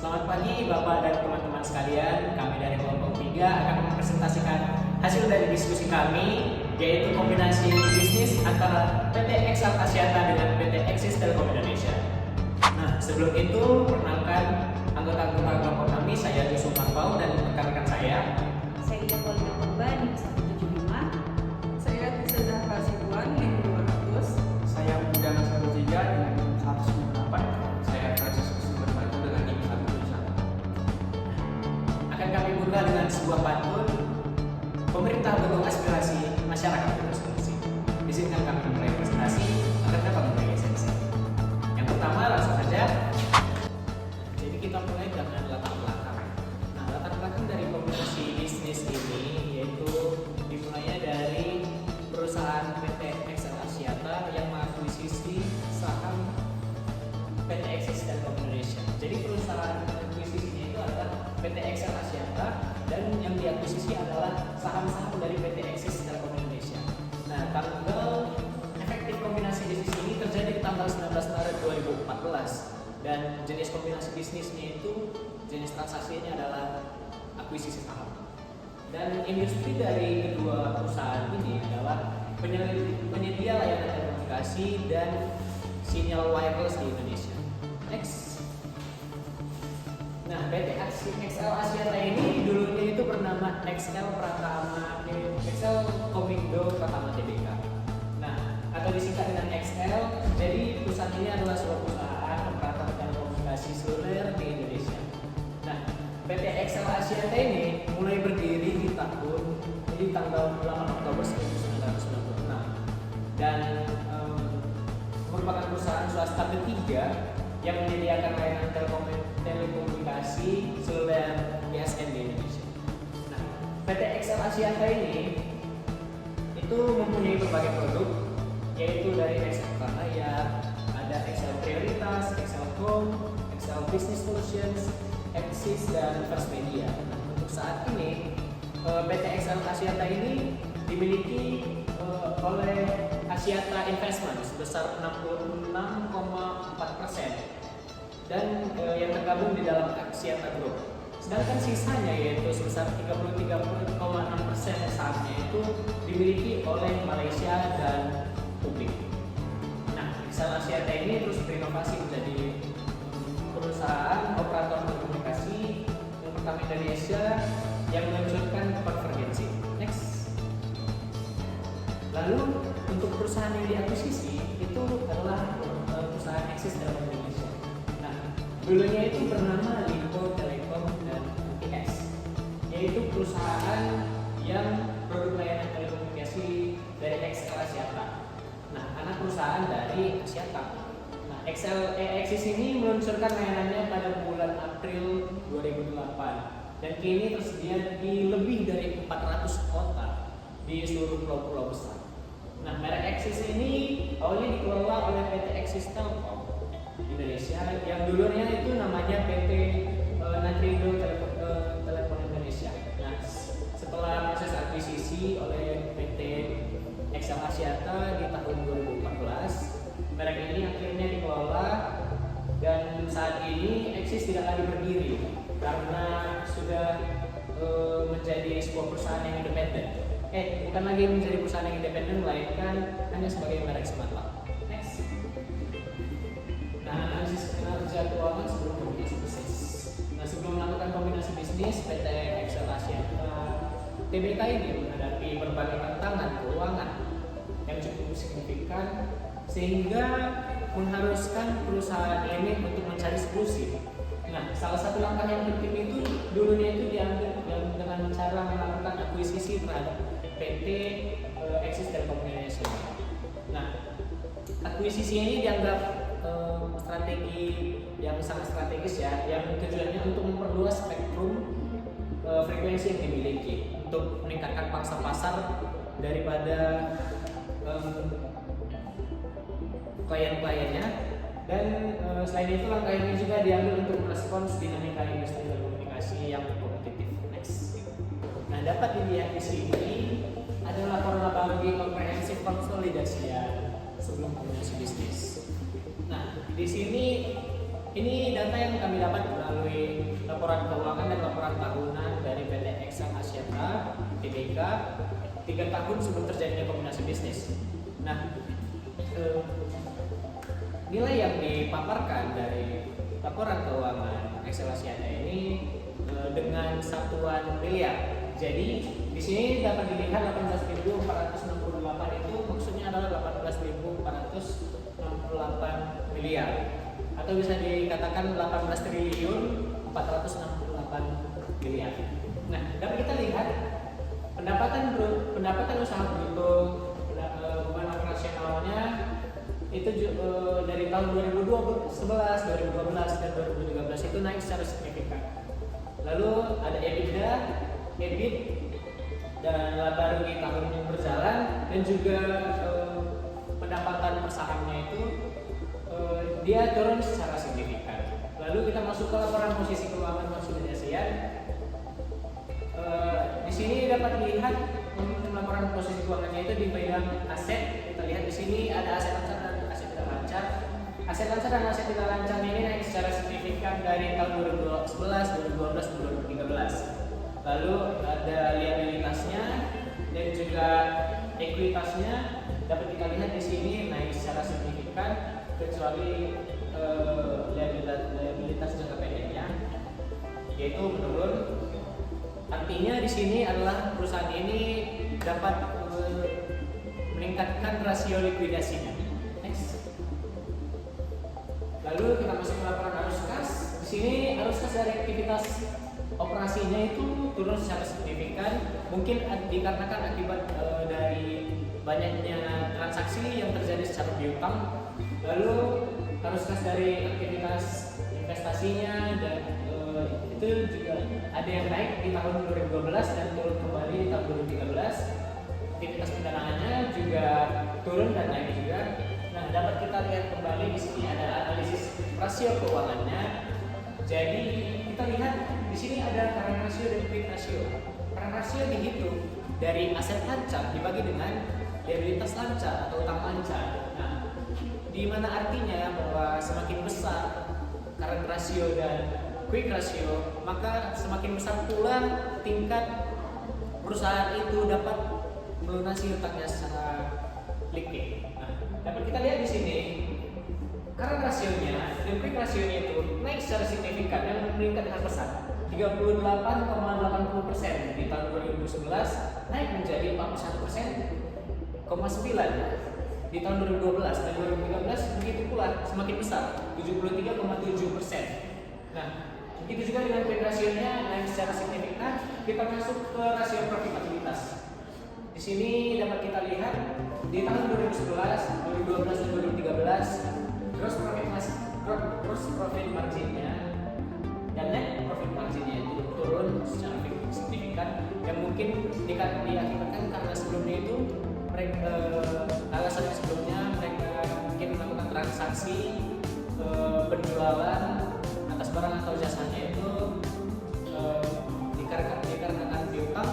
Selamat pagi Bapak dan teman-teman sekalian. Kami dari kelompok 3 akan mempresentasikan hasil dari diskusi kami, yaitu kombinasi bisnis antara PT Excel Axiata dengan PT Axis Telkom Indonesia. Nah, sebelum itu perkenalkan anggota-anggota kelompok kami, saya Yusuf Marpau dan rekan-rekan saya. Saya Ida Paulina Purba di 175. Saya Tisa Zahra Sibuan di 200. Saya Bidang 13 dengan 198. Saya Franciscus Berbantu dengan 171. Akan kami buka dengan sebuah pantun. Pemerintah butuh aspirasi, masyarakat butuh solusi. Izinkan kami memulai presentasi agar dapat memulai esensi. Yang pertama langsung saja. Jadi kita mulai dengan latar belakang. Nah, latar belakang dari kombinasi bisnis ini yaitu dimulainya dari perusahaan PT Excel Axiata yang mengakuisisi saham PT Axis Telkom Indonesia. Jadi perusahaan akuisisinya itu adalah PT Excel Axiata dan yang diakuisisi adalah saham-saham dari PT Axis Telkom Indonesia. Nah, tanggal efektif kombinasi bisnis ini terjadi di tanggal 19 Maret 2014 dan jenis kombinasi bisnisnya itu jenis transaksinya adalah akuisisi saham. Dan industri dari kedua perusahaan ini adalah penyedia layanan telekomunikasi dan sinyal wireless di Indonesia. Next. Nah, PT Excel Axiata ini dulunya itu bernama Excel Pratama Excel Komindo Pratama Tbk. Nah, atau disingkat dengan XL. Jadi perusahaan ini adalah sebuah perusahaan operator telekomunikasi seluler di Indonesia. Nah, PT Excel Axiata ini mulai berdiri di tanggal 8 Oktober 1996 dan merupakan perusahaan swasta ketiga yang menyediakan layanan telekomunikasi seluler GSM di Indonesia. Nah, PT Excel Axiata ini itu mempunyai berbagai produk, yaitu dari Excel Pralayar, ada Excel Prioritas, Excel Home, Excel Business Solutions, Axis dan First Media. Nah, untuk saat ini PT Excel Axiata ini dimiliki oleh Axiata Investment sebesar 66,4% dan yang tergabung di dalam Axiata Group. Sedangkan sisanya yaitu sebesar 33,6% sahamnya itu dimiliki oleh Malaysia dan publik. Nah, Excel Axiata ini terus berinovasi menjadi perusahaan operator telekomunikasi yang pertama di Indonesia yang meluncurkan konvergensi. Next. Lalu untuk perusahaan yang diakuisisi itu adalah perusahaan Axis Telkom Indonesia. Nah, dulunya itu bernama Lippo Telekom dan UPS, yaitu perusahaan yang produk layanan telekomunikasi dari Excel Axiata. Nah, anak perusahaan dari Axiata. Nah, Axis ini meluncurkan layanannya pada bulan April 2008 dan kini tersedia di lebih dari 400 kota di seluruh pulau-pulau besar. Nah, merek Axis ini awalnya dikelola oleh PT Axis Telkom Indonesia yang dulunya itu namanya PT Natrindo Telepon Indonesia. Nah, setelah proses akuisisi oleh PT Excel Axiata di tahun 2014, merek ini akhirnya dikelola dan saat ini Axis tidak lagi berdiri karena sudah menjadi sebuah perusahaan yang independen. Bukan lagi menjadi perusahaan yang independen, melainkan hanya sebagai merek semata. Next. Nah, analisis kinerja keuangan sebelum kombinasi bisnis. Nah, sebelum melakukan kombinasi bisnis, PT Excel Axiata Tbk ini menghadapi berbagai tantangan keuangan yang cukup signifikan sehingga mengharuskan perusahaan ini untuk mencari solusi. Nah, salah satu langkah yang penting itu dulunya itu diambil dengan cara melakukan akuisisi terhadap PT Axis Telkom Indonesia. Nah, akuisisi ini dianggap strategi yang sangat strategis ya, yang tujuannya untuk memperluas spektrum frekuensi yang dimiliki untuk meningkatkan pangsa pasar daripada klien-kliennya dan selain itu langkah ini juga diambil untuk merespons dinamika industri telekomunikasi yang kompetitif. Next. Nah, dapat dilihat di sini adalah kronologi komprehensif konsolidasi ya sebelum kombinasi bisnis. Nah, di sini Ini data yang kami dapat melalui laporan keuangan dan laporan tahunan dari PT Exxon Asyata Tbk 3 tahun sebelum terjadinya kombinasi bisnis. Nah, nilai yang dipaparkan dari laporan keuangan Exxon Asyata ini dengan satuan miliar. Jadi di sini dapat dilihat 18.468 itu maksudnya adalah 18.468 miliar. Atau bisa dikatakan 18 triliun 468 miliar. Nah, dapat kita lihat pendapatan usaha bruto beban operasionalnya itu dari tahun 2011, 2012 dan 2013 itu naik secara signifikan. Lalu ada EBITDA, EBIT dan laba rugi tahun yang berjalan dan juga pendapatan per sahamnya itu dia turun secara signifikan. Lalu kita masuk ke laporan posisi keuangan konsolidasian. Di sini dapat dilihat untuk laporan posisi keuangannya itu di bidang aset. Kita lihat di sini ada aset lancar dan aset tidak lancar. Aset lancar dan aset tidak lancar ini naik secara signifikan dari tahun 2011, 2012, 2013. Lalu ada liabilitasnya dan juga ekuitasnya dapat kita lihat di sini naik secara signifikan, kecuali liabilitas jangka pendeknya yaitu menurun. Artinya di sini adalah perusahaan ini dapat meningkatkan rasio likuidasinya. Next. Lalu kita masuk ke laporan arus kas. Di sini arus kas dari aktivitas operasinya itu turun secara signifikan, mungkin dikarenakan akibat dari banyaknya transaksi yang terjadi secara piutang. Lalu arus kas dari aktivitas investasinya dan itu juga ada yang naik di tahun 2012 dan turun kembali di tahun 2013. Aktivitas pendanaannya juga turun dan naik juga. Nah, dapat kita lihat kembali di sini ada analisis rasio keuangannya. Jadi kita lihat di sini ada current ratio dan quick ratio. Current ratio dihitung dari aset lancar dibagi dengan liabilitas lancar atau utang lancar. Nah, di mana artinya bahwa semakin besar current ratio dan quick ratio, maka semakin besar pula tingkat perusahaan itu dapat melunasi utangnya secara liquid. Nah, dapat kita lihat di sini current rasionya dan quick rasionya itu naik secara signifikan dan meningkat dengan pesat 38,80% di tahun 2011 naik menjadi 41,9% di tahun 2012 dan 2013 begitu pula semakin besar 73,7%. Nah, begitu juga dengan quick rasionya naik secara signifikan. Kita masuk ke rasio profitabilitas. Di sini dapat kita lihat di tahun 2011, 2012 dan 2013 gross profit marginnya dan net profit marginnya itu turun secara signifikan, yang mungkin diakibatkan karena sebelumnya itu mereka alasannya sebelumnya mereka mungkin melakukan transaksi penjualan atas barang atau jasanya itu dikarenakan piutang.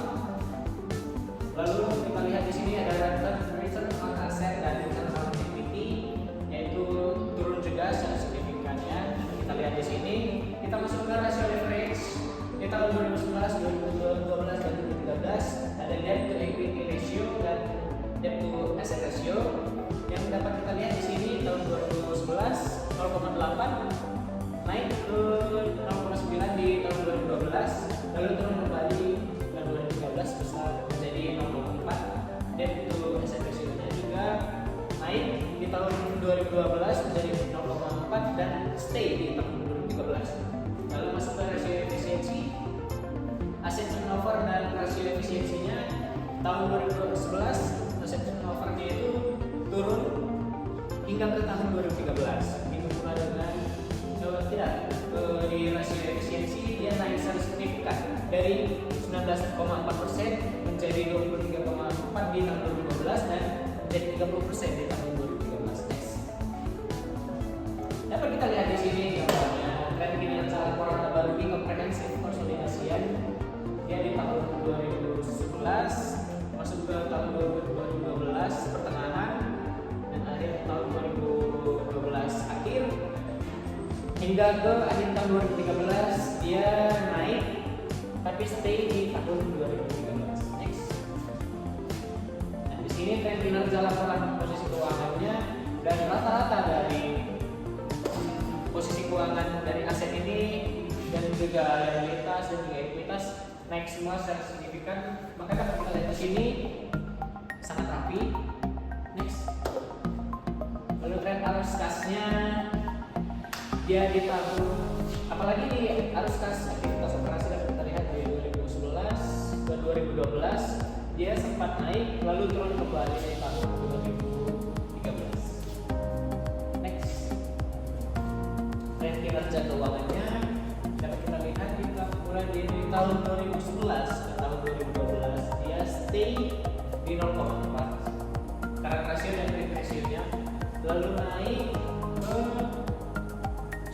Lalu kita lihat di sini ada return on asset dan return on equity yaitu turun juga secara signifikannya. Kita lihat di sini, kita masuk ke rasio leverage di tahun 2011, 2012 dan 2013 ada debt to equity ratio dan debt to asset ratio yang dapat kita lihat di sini tahun 2011 0,8 naik ke 0,9 di tahun 2012, lalu turun kembali tahun 2013 besar menjadi 0,4. Debt to asset ratio-nya juga naik di tahun 2012 menjadi 0,4 dan stay di tahun 2013. Lalu masuk ke rasio efisiensi, aset turnover dan rasio efisiensinya tahun 2011 aset turnover-nya itu turun hingga ke tahun 2013. Itu pula dengan di rasio efisiensi dia naik secara signifikan dari 19,4% menjadi 23,4 di tahun 2012 dan menjadi 30% di tahun 2013. Dapat kita lihat di sini gambarnya tren kinerja laporan laba rugi komprehensif konsolidasian dia di tahun 2011 masuk ke tahun 2012 pertengahan dan akhir tahun 2012 akhir hingga hingga ke akhir tahun 2013 dia naik tapi stay di tahun 2013. Next. Nah, di sini tren kinerja laporan posisi keuangannya dan rata-rata dari posisi keuangan dari aset ini dan juga liabilitas dan juga ekuitas naik semua secara signifikan. Maka dapat kita lihat di sini sangat rapi. Next. Lalu tren arus kasnya dia di tahun, apalagi di arus kas aktivitas operasi dapat kita lihat dari 2011 ke 2012 dia sempat naik lalu turun kembali di tahun 2013. Next. Tren kinerja keuangannya dapat kita lihat di mulai dari tahun 2011 ke tahun 2012 dia stay di 0,4 current ratio dan quick ratio-nya, lalu naik ke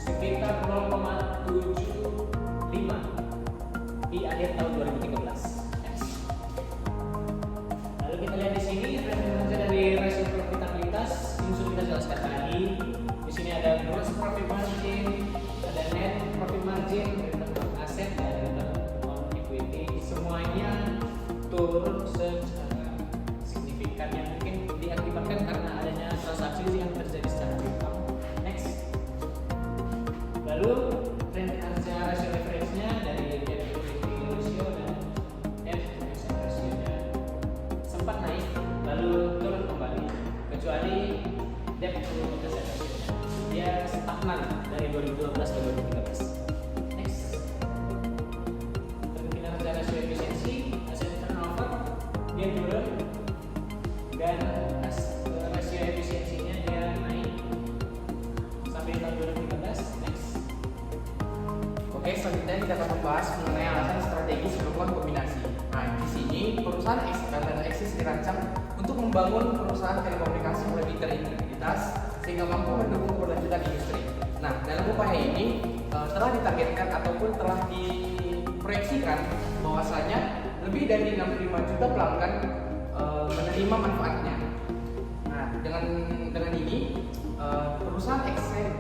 sekitar 0,75 di akhir tahun 2013. Lalu kita lihat di sini tren kinerja dari rasio profitabilitas ini sudah kita jelaskan tadi. Di sini ada gross profit margin, ada net profit margin, return on asset, dan return on equity. Semuanya turun secara signifikan yang mungkin diakibatkan karena adanya transaksi yang terjadi secara berkala. Next. Lalu tren kinerja rasio leverage-nya dari debt to equity ratio dan debt to asset ratio-nya sempat naik lalu turun kembali, kecuali debt to asset ratio-nya dia stagnan dari 2012 ke 2013. Next. Tren kinerja rasio efisiensi, asset turnover dia turun dan rasio efisiensinya dia naik sampai tahun 2013. Next. Oke, selanjutnya kita akan membahas mengenai alasan strategis melakukan kombinasi. Nah, di sini perusahaan XL dan Axis dirancang untuk membangun perusahaan telekomunikasi yang lebih terintegritas sehingga mampu mendukung keberlanjutan industri. Nah, dalam upaya ini telah ditargetkan ataupun telah diproyeksikan bahwasanya lebih dari 65 juta pelanggan menerima manfaatnya. Nah, dengan ini perusahaan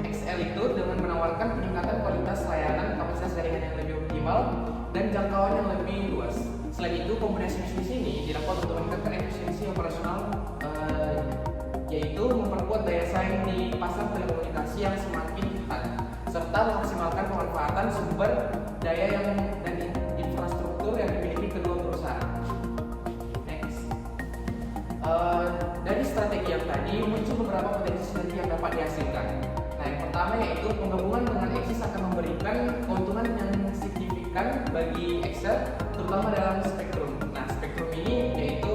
XL itu dengan menawarkan peningkatan kualitas layanan, kapasitas jaringan yang lebih optimal dan jangkauan yang lebih luas. Selain itu, kombinasi bisnis ini dilakukan untuk meningkatkan efisiensi operasional, yaitu memperkuat daya saing di pasar telekomunikasi yang semakin ketat, serta memaksimalkan pemanfaatan sumber daya dan infrastruktur yang dimiliki kedua perusahaan. Next. Dari strategi yang tadi muncul beberapa potensi sinergi yang dapat dihasilkan. Nah, yang pertama yaitu penggabungan dengan Axis akan memberikan keuntungan yang signifikan bagi Excel, terutama dalam spektrum. Nah, spektrum ini yaitu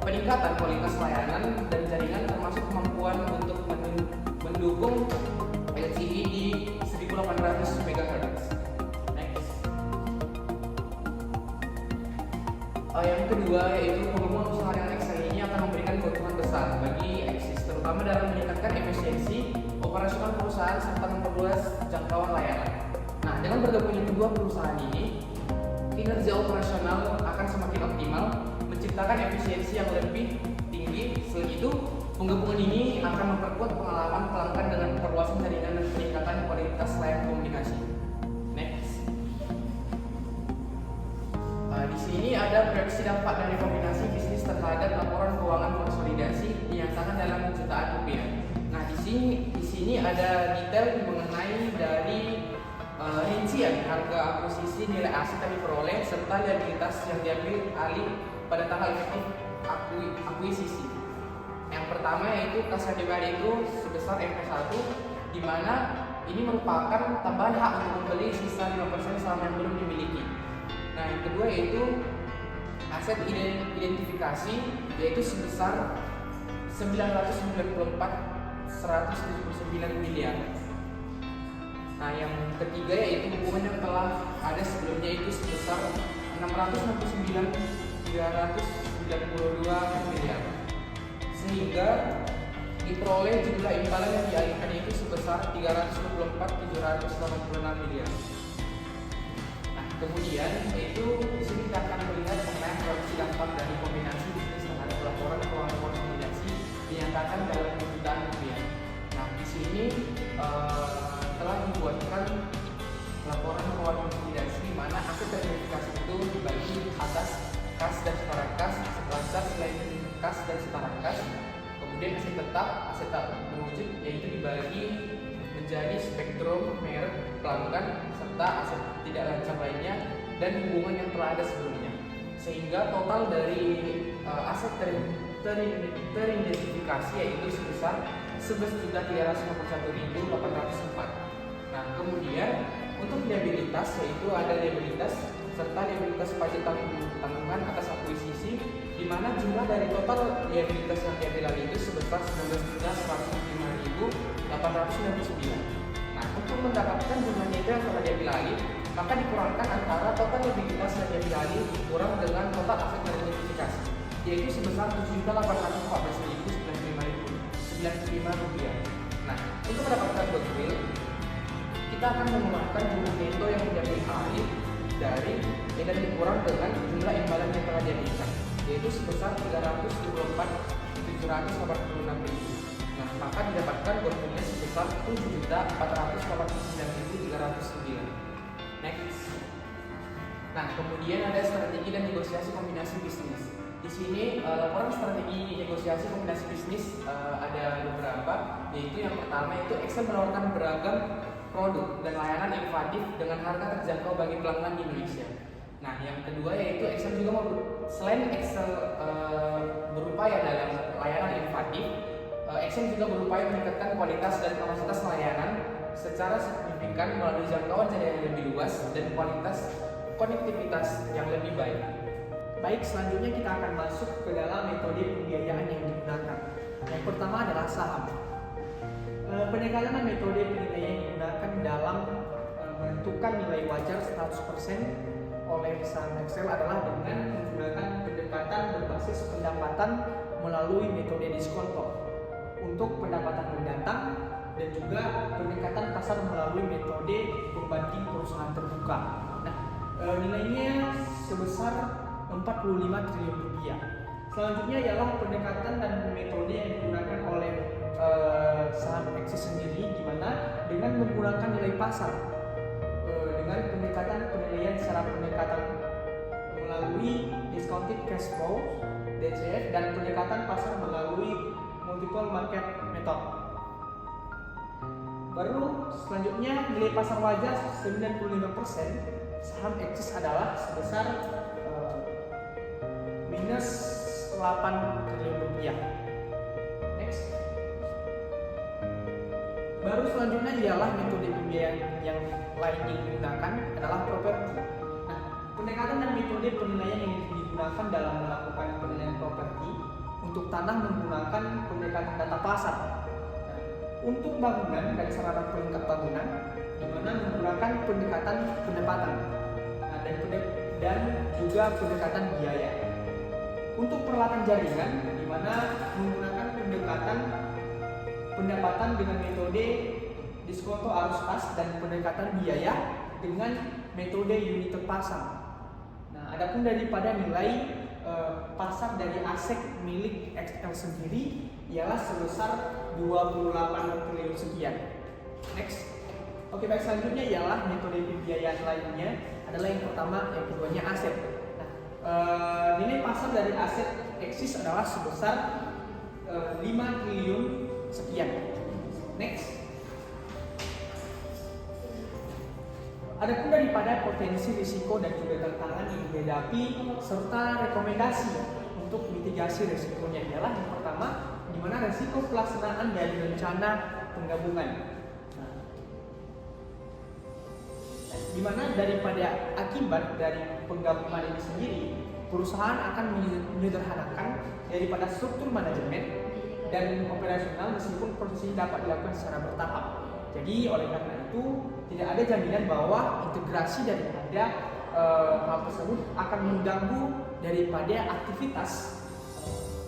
peningkatan kualitas layanan dan jaringan termasuk kemampuan untuk mendukung LTE di 1800 MHz. Next. Yang kedua yaitu penggabungan usaha dengan Excel ini akan memberikan keuntungan besar bagi Axis, terutama dalam meningkatkan efisiensi operasional perusahaan serta memperluas jangkauan layanan. Nah, dengan bergabungnya kedua perusahaan ini, kinerja operasional akan semakin optimal, menciptakan efisiensi yang lebih tinggi. Selain itu, penggabungan ini akan memperkuat pengalaman pelanggan dengan perluasan jaringan dan peningkatan kualitas layanan komunikasi. Next. Di sini ada proyeksi dampak dari kombinasi bisnis terhadap laporan keuangan konsolidasi dinyatakan dalam jutaan rupiah. Nah, di sini ada detail mengenai dari rincian harga akuisisi, nilai aset yang diperoleh serta liabilitas yang diambil alih pada tanggal efektif akuisisi. Yang pertama yaitu kas pribadi itu sebesar MP1, di mana ini merupakan tambahan hak untuk membeli sisa 5% saham yang belum dimiliki. Nah, yang kedua yaitu aset identifikasi yaitu sebesar 994,179 miliar. Nah, yang ketiga yaitu hubungan yang telah ada sebelumnya itu sebesar 669,392 miliar. Sehingga diperoleh jumlah imbalan yang dialihkan itu sebesar 324,786 miliar. Nah, kemudian yaitu di sini kita akan melihat mengenai proyeksi dampak dari kombinasi bisnis terhadap laporan keuangan konsolidasi dinyatakan dalam jutaan rupiah. Nah, di sini telah dibuatkan laporan keuangan konsolidasi di mana aset teridentifikasi itu dibagi atas kas dan setara kas, aset lancar selain kas dan setara kas, kemudian aset tetap, aset tak berwujud yaitu dibagi menjadi spektrum, merek, pelanggan, serta aset tidak lancar lainnya dan hubungan yang telah ada sebelumnya. Sehingga total dari aset teridentifikasi yaitu sebesar 11.351.804. Nah, kemudian untuk liabilitas yaitu ada liabilitas serta liabilitas pajak tanggungan atas akuisisi, di mana jumlah dari total liabilitas yang diambil alih itu sebesar 19.105.899. Nah, untuk mendapatkan jumlahnya itu yang telah diambil alih, maka dikurangkan antara total liabilitas yang diambil alih dikurang dengan total aset teridentifikasi, yaitu sebesar 7.814.995 rupiah. Nah, untuk mendapatkan goodwill, kita akan menggunakan jumlah neto yang diambil alih dari dan dikurang dengan jumlah imbalan yang telah diambilkan, yaitu sebesar 324.786.000. Nah, maka didapatkan goodwillnya sebesar 7.489.309. Next. Nah, kemudian ada strategi dan negosiasi kombinasi bisnis. Di sini laporan strategi negosiasi kombinasi bisnis ada beberapa, yaitu yang pertama itu Excel menawarkan beragam produk dan layanan inovatif dengan harga terjangkau bagi pelanggan di Indonesia. Nah, yang kedua yaitu Excel juga selain Excel berupaya dalam layanan inovatif, Excel juga berupaya meningkatkan kualitas dan kapasitas layanan secara signifikan melalui jangkauan jaringan yang lebih luas dan kualitas konektivitas yang lebih baik. Baik, selanjutnya kita akan masuk ke dalam metode pembiayaan yang digunakan. Yang pertama adalah saham. Pendekatan metode penilaian yang digunakan dalam menentukan nilai wajar 100% oleh saham Excel adalah dengan menggunakan pendekatan berbasis pendapatan melalui metode diskonto untuk pendapatan mendatang dan juga pendekatan pasar melalui metode pembanding perusahaan terbuka. Nah, nilainya sebesar 45 triliun rupiah. Selanjutnya ialah pendekatan dan metode yang digunakan oleh saham Axis sendiri, di mana dengan menggunakan nilai pasar dengan pendekatan penilaian secara pendekatan melalui discounted cash flow DCF dan pendekatan pasar melalui multiple market method. Baru selanjutnya nilai pasar wajar 95% saham Axis adalah sebesar minus 8 triliun rupiah. Next. Baru selanjutnya ialah metode pembiayaan yang lain yang digunakan adalah properti. Nah, pendekatan dan metode penilaian yang digunakan dalam melakukan penilaian properti untuk tanah menggunakan pendekatan data pasar. Nah, untuk bangunan dan sarana pelengkap bangunan, di mana menggunakan pendekatan pendapatan dan juga pendekatan biaya. Untuk peralatan jaringan, di mana menggunakan pendekatan pendapatan dengan metode diskonto arus kas dan pendekatan biaya dengan metode unit terpasang. Nah, adapun daripada nilai pasar dari aset milik XL sendiri ialah sebesar 28 triliun sekian. Next. Oke, baik, selanjutnya ialah metode pembiayaan lainnya adalah yang pertama, yang keduanya aset. Nah, nilai pasar dari aset Axis adalah sebesar 5 triliun sekian. Next. Adapun daripada potensi risiko dan juga tantangan yang dihadapi serta rekomendasi untuk mitigasi risikonya ialah yang pertama, di mana risiko pelaksanaan dari rencana penggabungan. Di mana daripada akibat dari penggabungan ini sendiri, perusahaan akan menyederhanakan daripada struktur manajemen dan operasional meskipun proses ini dapat dilakukan secara bertahap. Jadi oleh karena itu tidak ada jaminan bahwa integrasi daripada hal tersebut akan mengganggu daripada aktivitas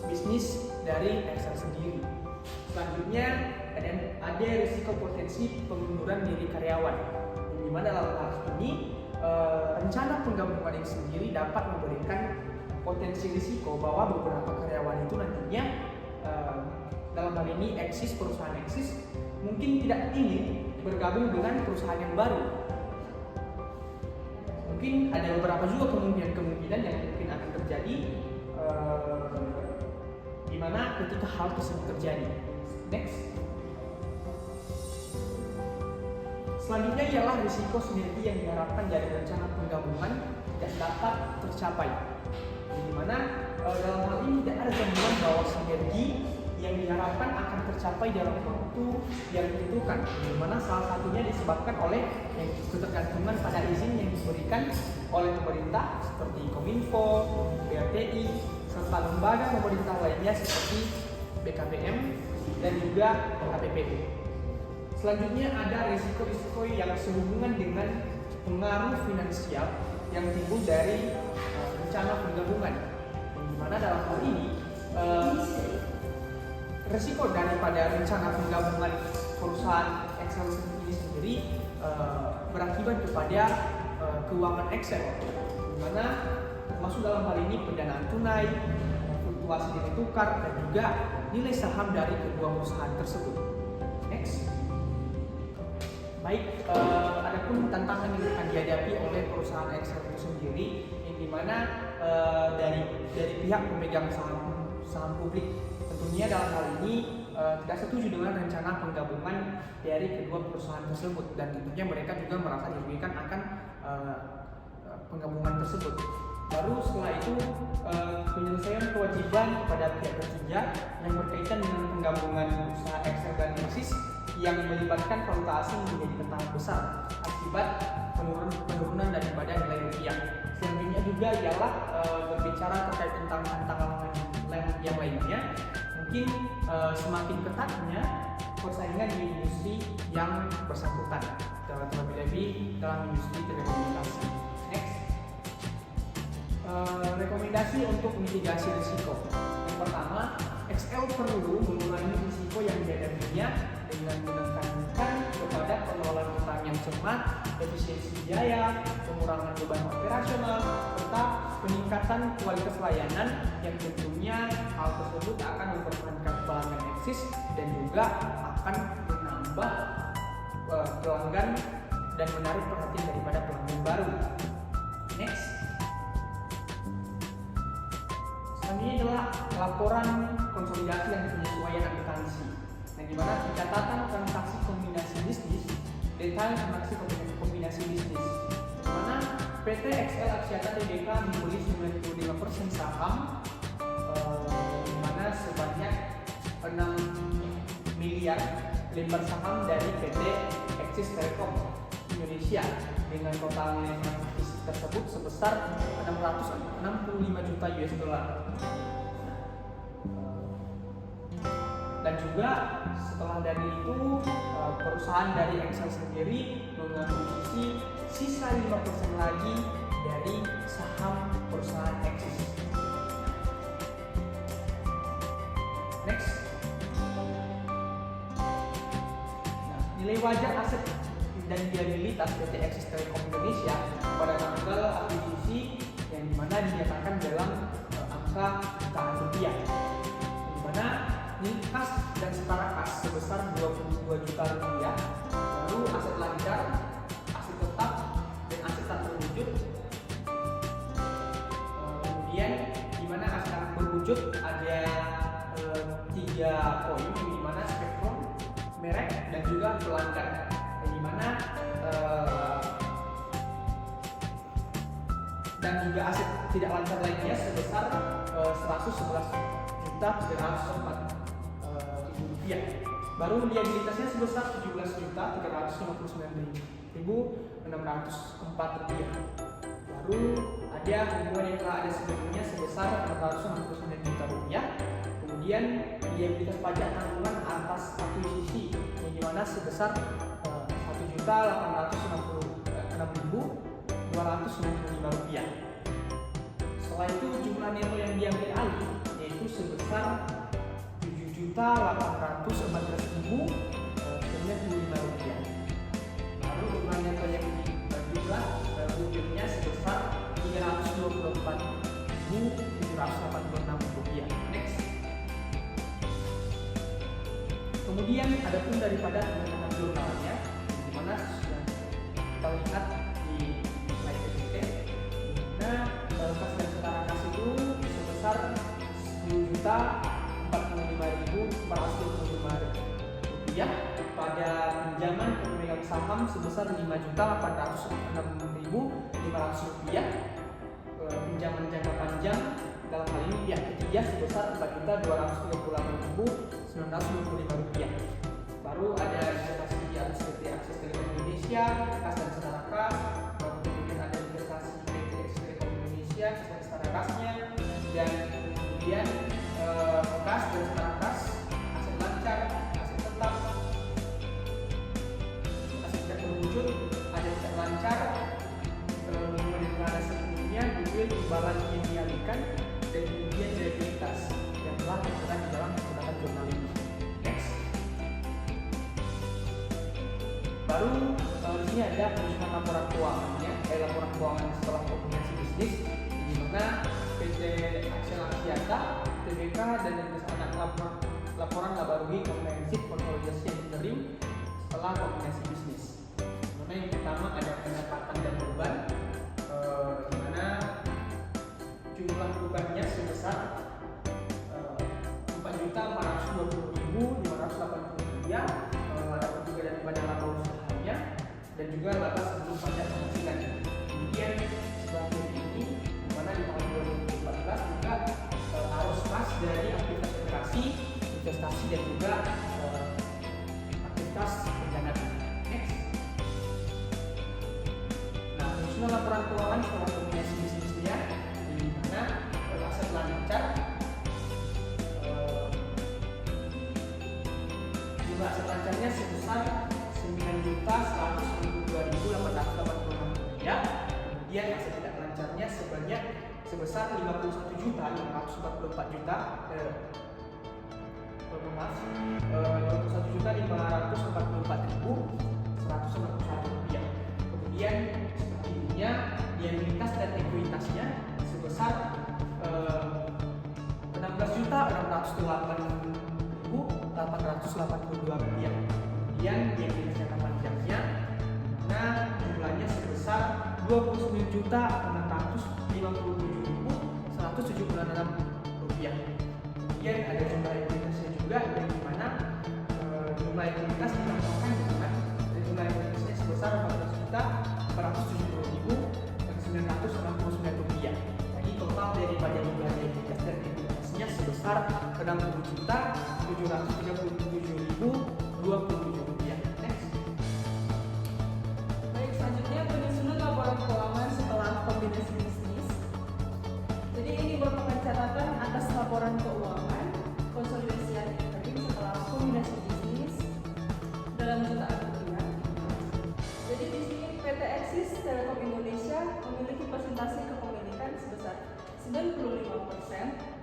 bisnis dari Excel sendiri. Selanjutnya ada risiko potensi pengunduran diri karyawan, di mana dalam hal ini rencana penggabungan ini sendiri dapat memberikan potensi risiko bahwa beberapa karyawan itu nantinya dalam hal ini Axis, perusahaan Axis mungkin tidak ingin bergabung dengan perusahaan yang baru. Mungkin ada beberapa juga kemungkinan yang mungkin akan terjadi di mana ketika hal tersebut terjadi. Next. Selanjutnya ialah risiko sinergi yang diharapkan dari rencana penggabungan tidak dapat tercapai. Di mana dalam hal ini tidak ada jaminan bahwa sinergi yang diharapkan akan tercapai dalam waktu yang ditentukan, di mana salah satunya disebabkan oleh yang ketergantungan pada izin yang diberikan oleh pemerintah seperti Kominfo, BRTI, serta lembaga pemerintah lainnya seperti BKPM dan juga KPPU. Selanjutnya ada risiko-risiko yang sehubungan dengan pengaruh finansial yang timbul dari rencana penggabungan, di mana dalam hal ini risiko daripada rencana penggabungan perusahaan Excel ini sendiri berakibat kepada keuangan Excel, di mana termasuk dalam hal ini pendanaan tunai, fluktuasi nilai tukar, dan juga nilai saham dari kedua perusahaan tersebut. Next. Baik, adapun tantangan yang akan dihadapi oleh perusahaan Excel itu sendiri, yang dimana dari pihak pemegang saham publik tentunya dalam hal ini tidak setuju dengan rencana penggabungan dari kedua perusahaan tersebut, dan tentunya mereka juga merasa dirugikan akan penggabungan tersebut. Baru setelah itu penyelesaian kewajiban kepada pihak ketiga yang berkaitan dengan penggabungan usaha Excel dan Axis yang melibatkan valuta asing menjadi tantangan besar akibat penurunan daripada nilai rupiah. Selanjutnya juga ialah berbicara terkait tentang tantangan yang lainnya. Mungkin semakin ketatnya persaingan di industri yang bersangkutan, terlebih lebih dalam industri telekomunikasi. Next, rekomendasi untuk mitigasi risiko. Yang pertama, Excel perlu mengurangi risiko yang dihadapinya dengan menekankan kepada pengelolaan utang yang cermat, efisiensi biaya, pengurangan beban operasional, serta peningkatan kualitas layanan yang tentunya hal tersebut akan mempertahankan pelanggan eksis dan juga akan menambah pelanggan dan menarik perhatian daripada pelanggan baru. Next. Selanjutnya adalah laporan konsolidasi dan penyesuaian akuntansi, yang dimana pencatatan transaksi kombinasi bisnis, detail transaksi kombinasi bisnis, di mana PT XL Aksiata Tbk membeli 95% saham, di mana sebanyak 6 miliar lembar saham dari PT Axis Telkom Indonesia dengan total nilai transaksi tersebut sebesar 665 juta US dollar. Dan juga setelah dari itu perusahaan dari Excel sendiri mengakuisisi sisa 5% lagi dari saham perusahaan Axis. Next. Nilai wajar aset dan liabilitas PT Axis Telkom Indonesia pada tanggal akuisisi yang dimana dinyatakan dalam angka jutaan rupiah, dimana nilai kas dan setara kas sebesar 22 juta rupiah, lalu aset lancar, aset tetap, dan aset tak berwujud. Kemudian dimana aset tak berwujud ada 3 poin, di mana spektrum, merek, dan juga pelanggan, di mana dan juga aset tidak lancar lainnya sebesar 111.304.000 rupiah. Baru liabilitasnya sebesar 17.359.604 rupiah. Baru ada hubungan yang telah ada sebelumnya sebesar 469 juta rupiah. Kemudian liabilitas pajak tanggungan atas akuisisi yang dimana sebesar 1.866.295 rupiah. Setelah itu jumlah neto yang diambil alih yaitu sebesar 7.814.095 rupiah. Lalu jumlah neto yang dibagi wujudnya sebesar 324.786 rupiah. Next. Kemudian ada pun daripada pengenaan jurnalnya, saham sebesar Rp5.806.500, pinjaman jangka panjang dalam hal ini pihak ketiga sebesar Rp4.238.925. Baru ada investasi di seperti Akses Telekom Indonesia, kas dan setara kas, kemudian ada investasi PT Akses Telekom Indonesia, kas dan setara kasnya, dan kemudian kas dan setara kas, aset lancar, aset tetap, aset tidak berwujud, ada aset lancar, kemudian ada sebelumnya goodwill imbalan yang dialihkan, dan kemudian liabilitas yang telah tertera di dalam catatan jurnal ini. Next. Baru di sini ada penyusunan laporan keuangannya, laporan keuangan setelah kombinasi bisnis, di mana PT Axel Aksiata, TBK, dan anak laporan laba rugi komprehensif konsolidasi interim setelah kombinasi bisnis. Dimana yang pertama ada pendapatan dan beban, di mana jumlah bebannya sebesar Rp4.420.580. Dapat juga daripada laba usahanya dan juga laba sebelum pajak penghasilan. Kemudian sebagai ini, di mana di tahun 2014 juga arus kas dari aktivitas investasi dan juga aktivitas pendanaan. Next. Nah, penyusunan laporan keuangan setelah kombinasi bisnisnya, di mana aset lancar, jumlah aset lancarnya sebesar Rp9.192.886. Kemudian aset tidak lancarnya sebanyak sebesar Rp51.544.161. Kemudian selanjutnya liabilitas dan ekuitasnya sebesar Rp16.608.882. Kemudian liabilitas jangka panjangnya, nah jumlahnya sebesar Rp29.657.176. Kemudian ada jumlah ekuitasnya juga, yang dimana jumlah ekuitas ditambahkan dengan jumlah ekuitasnya sebesar Rp400.490.969. Jadi total daripada jumlah ekuitas dan ekuitasnya sebesar Rp60.737.027. Next. Baik, selanjutnya penyusunan laporan keuangan setelah kombinasi bisnis. Jadi ini merupakan catatan atas laporan keuangan konsolidasian interim setelah kombinasi bisnis dalam jutaan rupiah. Jadi di sini PT Axis Telekom Indonesia memiliki persentase kepemilikan sebesar 95%.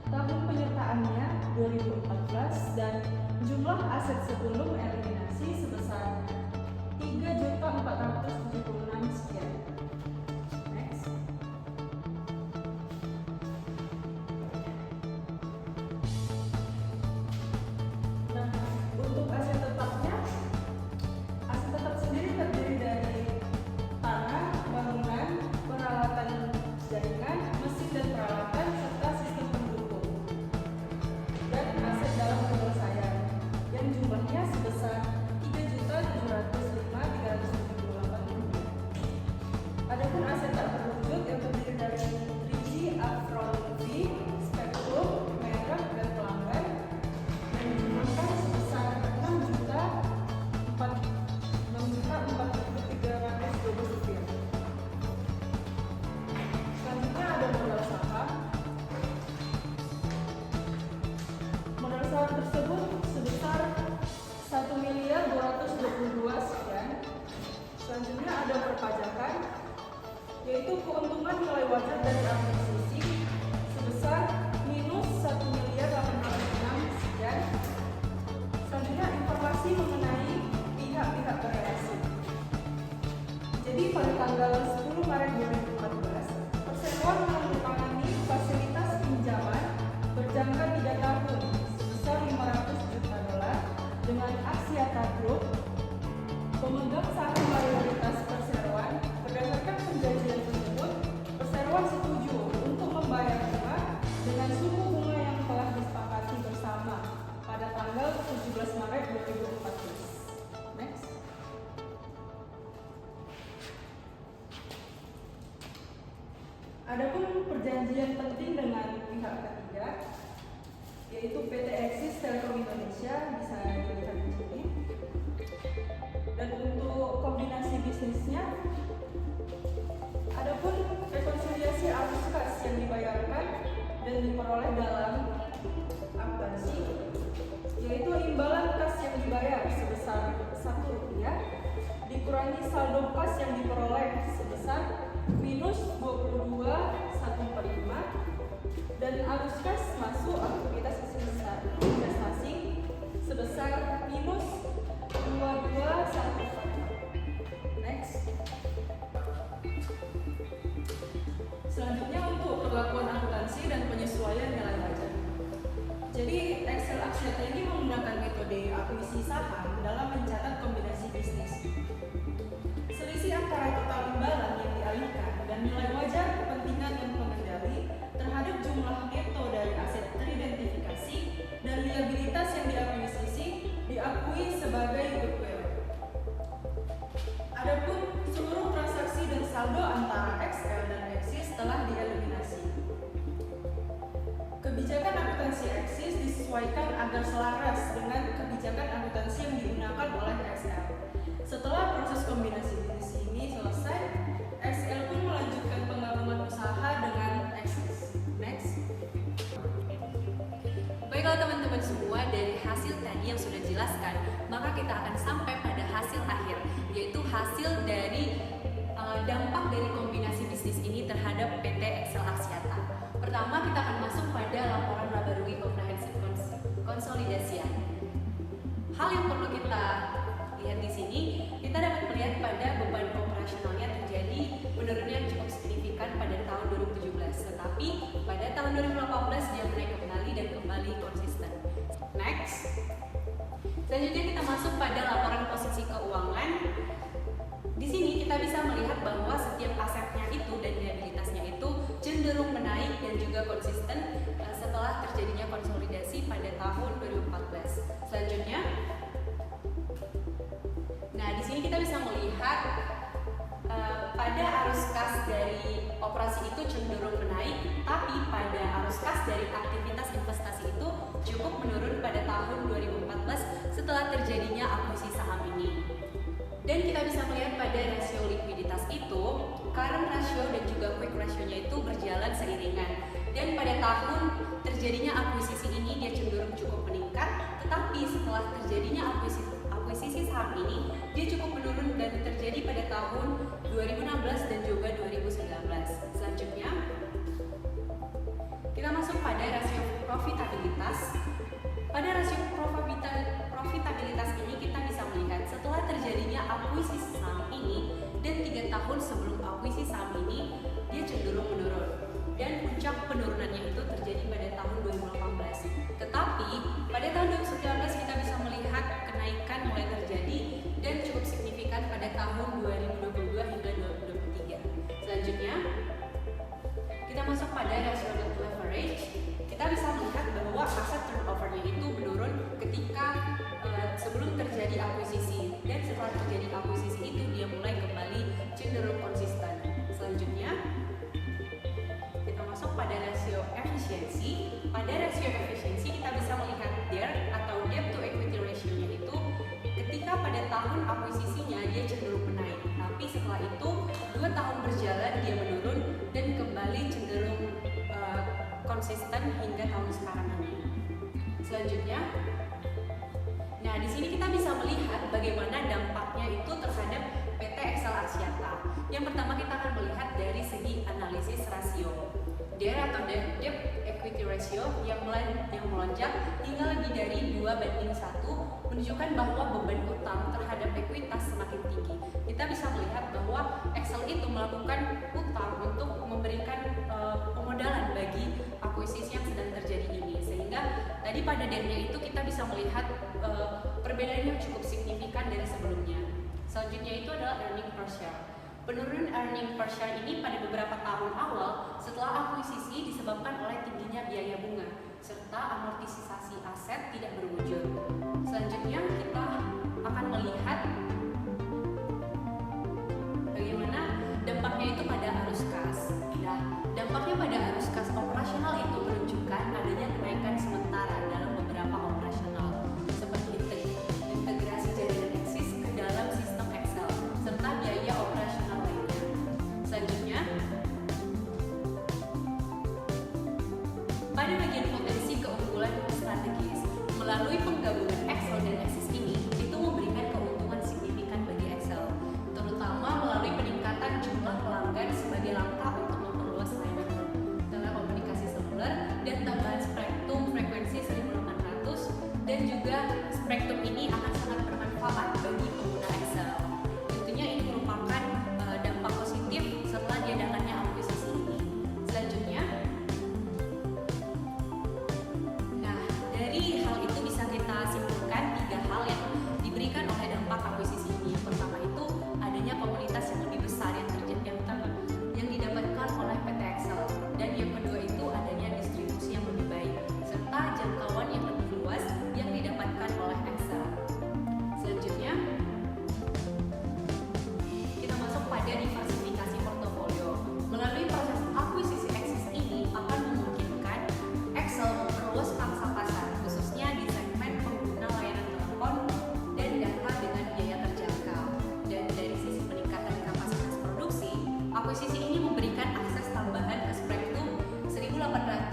Tahun penyertaannya 2014 dan jumlah aset sebelum eliminasi sebesar Rp3.476.000. Next. Nah, untuk aset tetapnya, aset tetap sendiri terdiri dari tanah, bangunan, peralatan jaringan, mesin dan peralatan, serta sistem pendukung. Dan aset dalam penyelesaian yang jumlahnya sebesar Rp3.705.378. Adapun aset tak terwujud yang terdiri dari 3G, upfront fee, spektrum, merek, dan pelanggan yang dijumlahkan sebesar Rp6.043.200. Selanjutnya ada modal saham. Modal saham tersebut sebesar Rp1.222.000. Selanjutnya ada perpajakan, yaitu keuntungan nilai wajar dari akuisisi sebesar -1.806.000. Selanjutnya informasi mengenai pihak-pihak berrelasi. Jadi pada tanggal 10 Maret 2014, Perseroan menandatangani fasilitas pinjaman berjangka 3 tahun sebesar $500 juta dengan Axiata Group, pemegang saham mayoritas Perseroan. Berdasarkan perjanjian tersebut, Perseroan setuju untuk membayar bunga dengan suku bunga yang telah disepakati bersama pada tanggal 17 Maret 2014. Next. Adapun perjanjian penting dengan pihak ketiga, yaitu PT Axis Telkom Indonesia, bisa dilihat di sini. Dan untuk kombinasi bisnisnya, adapun rekonsiliasi arus kas yang dibayarkan dan diperoleh dalam akuntansi, yaitu imbalan kas yang dibayar sebesar Rp1 dikurangi saldo kas yang diperoleh sebesar minus 22.145 dan arus kas masuk aktivitas investasi sebesar minus 22.144. Next. Selanjutnya untuk perlakuan akuntansi dan penyesuaian nilai pajak. Jadi Excel Axiata ini menggunakan metode akuisisi saham dalam mencatat kombinasi bisnis. Selisih antara total imbalan yang dialihkan dan nilai wajar kepentingan dan pengendali terhadap jumlah neto dari aset teridentifikasi dan liabilitas yang diakuisisi diakui sebagai goodwill. Adapun seluruh transaksi dan saldo antara XL dan Axis telah dieliminasi. Kebijakan akuntansi Axis disesuaikan agar selaras dengan kebijakan akuntansi yang digunakan oleh XL. Setelah proses kombinasi bisnis ini selesai, XL pun melanjutkan penggabungan usaha dengan Axis. Next. Baiklah teman-teman semua, dari hasil tadi yang sudah dijelaskan, maka kita akan sampai pada hasil akhir, yaitu hasil dari dampak dari kombinasi bisnis ini terhadap PT Excel Axiata. Pertama, kita akan masuk pada laporan laba rugi komprehensif konsolidasian. Hal yang perlu kita lihat di sini, kita dapat melihat pada beban operasionalnya terjadi penurunan yang cukup signifikan pada tahun 2017, tetapi pada tahun 2018 dia menaik kembali dan kembali konsisten. Next. Selanjutnya kita masuk pada laporan posisi keuangan. Di sini kita bisa melihat bahwa setiap asetnya itu dan liabilitasnya itu cenderung menaik dan juga konsisten setelah terjadinya konsolidasi pada tahun 2014. Selanjutnya, nah di sini kita bisa melihat pada arus kas dari operasi itu cenderung menaik, tapi pada arus kas dari aktivitas investasi itu cukup menurun pada tahun 2014 setelah terjadinya akuisisi saham ini. Dan kita bisa melihat pada rasio likuiditas itu, current ratio dan juga quick ratio-nya itu berjalan seiringan. Dan pada tahun terjadinya akuisisi ini dia cenderung cukup meningkat, tetapi setelah terjadinya akuisisi saham ini dia cukup menurun dan terjadi pada tahun 2016 dan juga 2019. Selanjutnya kita masuk pada rasio profitabilitas. Pada rasio profitabilitas ini kita bisa melihat setelah terjadinya akuisisi saham ini dan 3 tahun sebelum akuisisi saham ini dia cenderung menurun dan puncak penurunannya itu terjadi pada tahun 2018. Tetapi pada tahun 2019 kita bisa melihat kenaikan mulai terjadi dan cukup signifikan pada tahun 2022 hingga 2023. Selanjutnya kita masuk pada rasio net leverage. Kita bisa melihat bahwa aset turnover-nya itu menurun ketika sebelum terjadi akuisisi, dan setelah terjadi akuisisi itu dia mulai kembali cenderung konsisten. Selanjutnya kita masuk pada rasio efisiensi. Pada rasio efisiensi kita bisa melihat DER atau debt to equity ratio-nya itu ketika pada tahun akuisisinya dia cenderung menaik, tapi setelah itu 2 tahun berjalan dia menurun dan kembali cenderung konsisten hingga tahun sekarang ini. Selanjutnya, nah di sini kita bisa melihat bagaimana dampaknya itu terhadap PT Excel Axiata. Yang pertama kita akan melihat dari segi analisis rasio. DER atau debt equity ratio yang melonjak hingga lebih dari 2:1 menunjukkan bahwa beban utang terhadap ekuitas semakin tinggi. Kita bisa melihat bahwa Excel itu melakukan utang untuk memberikan pemodalan bagi akuisisi yang sedang terjadi ini, sehingga tadi pada DER-nya itu kita bisa melihat perbedaan yang cukup signifikan dari sebelumnya. Selanjutnya itu adalah earning per share. Penurunan earning per share ini pada beberapa tahun awal setelah akuisisi disebabkan oleh tingginya biaya bunga serta amortisasi aset tidak berwujud. Selanjutnya kita akan melihat bagaimana dampaknya itu pada arus kas. Nah, Akuisisi ini memberikan akses tambahan ke Spektrum 1800